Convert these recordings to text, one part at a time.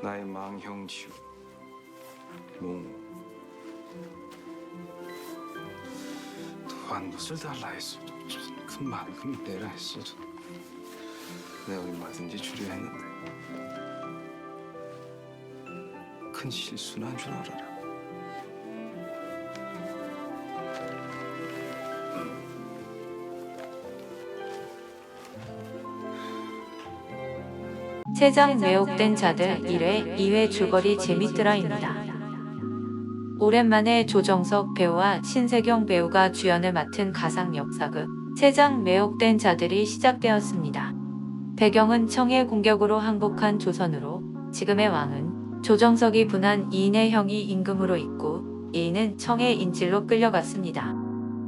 나의 망형지우 몽 또한 무엇을 달라 했어도 그만큼 내라 했어도 내가 얼마든지 주려 했는데 큰 실수는 한 줄 알아라. 세장 매혹된 자들 1회, 2회 줄거리 재밌더라입니다. 오랜만에 조정석 배우와 신세경 배우가 주연을 맡은 가상 역사극 세장 매혹된 자들이 시작되었습니다. 배경은 청의 공격으로 항복한 조선으로 지금의 왕은 조정석이 분한 이인의 형이 임금으로 있고 이인은 청의 인질로 끌려갔습니다.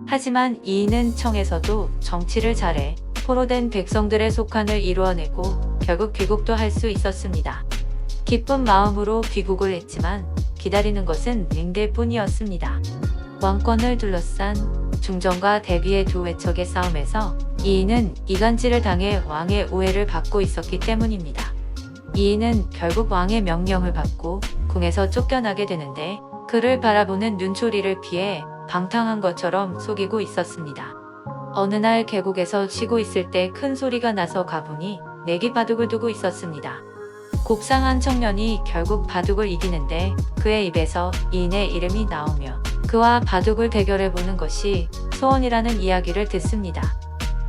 하지만 이인은 청에서도 정치를 잘해 포로된 백성들의 속한을 이루어내고 결국 귀국도 할 수 있었습니다. 기쁜 마음으로 귀국을 했지만 기다리는 것은 맹대뿐이었습니다. 왕권을 둘러싼 중정과 대비의 두 외척의 싸움에서 이인은 이간질을 당해 왕의 오해를 받고 있었기 때문입니다. 이인은 결국 왕의 명령을 받고 궁에서 쫓겨나게 되는데 그를 바라보는 눈초리를 피해 방탕한 것처럼 속이고 있었습니다. 어느 날 계곡에서 쉬고 있을 때 큰 소리가 나서 가보니 내기 바둑을 두고 있었습니다. 곱상한 청년이 결국 바둑을 이기는데 그의 입에서 이인의 이름이 나오며 그와 바둑을 대결해보는 것이 소원이라는 이야기를 듣습니다.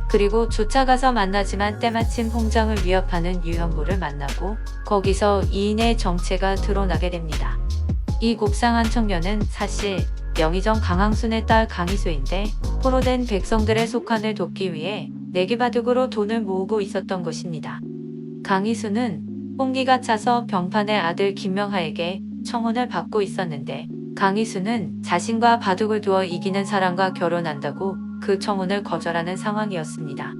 그리고 쫓아가서 만나지만 때마침 홍장을 위협하는 유현보를 만나고 거기서 이인의 정체가 드러나게 됩니다. 이 곱상한 청년은 사실 명의정 강항순의 딸 강희수인데 포로된 백성들의 속한을 돕기 위해 내기바둑으로 돈을 모으고 있었던 것입니다. 강희수는 홍기가 차서 병판의 아들 김명하에게 청혼을 받고 있었는데 강희수는 자신과 바둑을 두어 이기는 사람과 결혼한다고 그 청혼을 거절하는 상황이었습니다.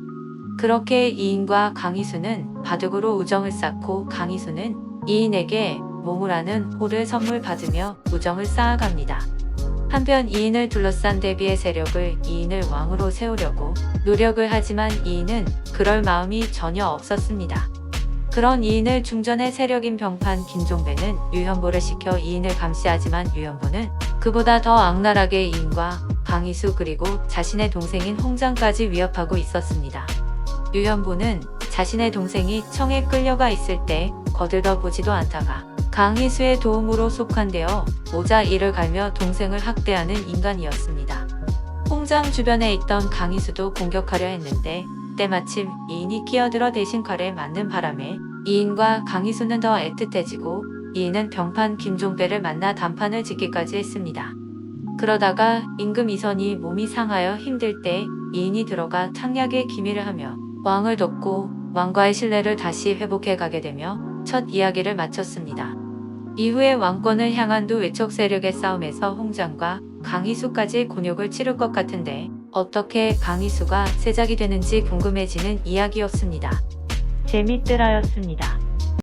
그렇게 이인과 강희수는 바둑으로 우정을 쌓고 강희수는 이인에게 모무라는 호를 선물 받으며 우정을 쌓아갑니다. 한편 이인을 둘러싼 대비의 세력을 이인을 왕으로 세우려고 노력을 하지만 이인은 그럴 마음이 전혀 없었습니다. 그런 이인을 중전의 세력인 병판 김종배는 유현보를 시켜 이인을 감시하지만 유현보는 그보다 더 악랄하게 이인과 강희수 그리고 자신의 동생인 홍장까지 위협하고 있었습니다. 유현보는 자신의 동생이 청에 끌려가 있을 때 거들떠보지도 않다가 강희수의 도움으로 속한되어 모자 이를 갈며 동생을 학대하는 인간이었습니다. 홍장 주변에 있던 강희수도 공격하려 했는데 때마침 이인이 끼어들어 대신 칼에 맞는 바람에 이인과 강희수는 더 애틋해지고 이인은 병판 김종배를 만나 단판을 짓기까지 했습니다. 그러다가 임금 이선이 몸이 상하여 힘들 때 이인이 들어가 탕약의 기밀을 하며 왕을 돕고 왕과의 신뢰를 다시 회복해 가게 되며 첫 이야기를 마쳤습니다. 이후에 왕권을 향한 두 외척 세력의 싸움에서 홍장과 강희수까지 곤욕을 치를 것 같은데 어떻게 강희수가 세작이 되는지 궁금해지는 이야기였습니다. 재밌더라였습니다.